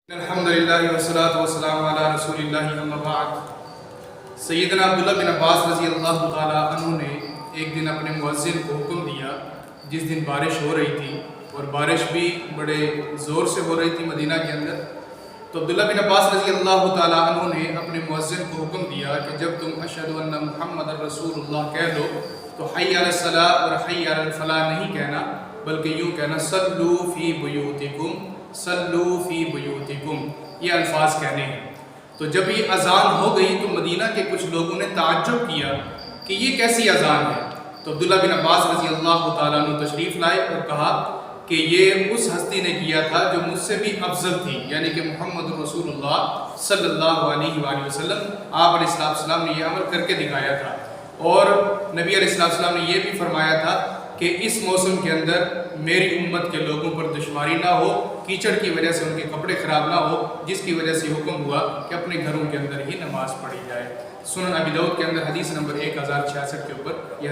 الحمدللہ والصلاۃ والسلام علی رسول اللہ اما بعد۔ سیدنا عبداللہ بن عباس رضی اللہ تعالیٰ عنہ نے ایک دن اپنے مؤذن کو حکم دیا، جس دن بارش ہو رہی تھی اور بارش بھی بڑے زور سے ہو رہی تھی مدینہ کے اندر، تو عبداللہ بن عباس رضی اللہ تعالیٰ عنہ نے اپنے مؤذن کو حکم دیا کہ جب تم اشہد ان محمد رسول اللہ کہہ دو تو حی علی الصلاۃ اور حی علی الفلاح نہیں کہنا، بلکہ یوں کہنا صلو فی بیوتکم صلو فی بیوتکم، یہ الفاظ کہنے ہیں۔ تو جب یہ اذان ہو گئی تو مدینہ کے کچھ لوگوں نے تعجب کیا کہ یہ کیسی اذان ہے، تو عبداللہ بن عباس رضی اللہ تعالیٰ عنہ تشریف لائے اور کہا کہ یہ اس ہستی نے کیا تھا جو مجھ سے بھی افضل تھی، یعنی کہ محمد رسول اللہ صلی اللہ علیہ وآلہ وسلم، آپ علیہ السلام نے یہ عمل کر کے دکھایا تھا۔ اور نبی علیہ السلام نے یہ بھی فرمایا تھا کہ اس موسم کے اندر میری امت کے لوگوں پر دشواری نہ ہو، کیچڑ کی وجہ سے ان کے کپڑے خراب نہ ہو، جس کی وجہ سے حکم ہوا کہ اپنے گھروں کے اندر ہی نماز پڑھی جائے۔ سنن ابی داؤد کے اندر حدیث نمبر 1066 کے اوپر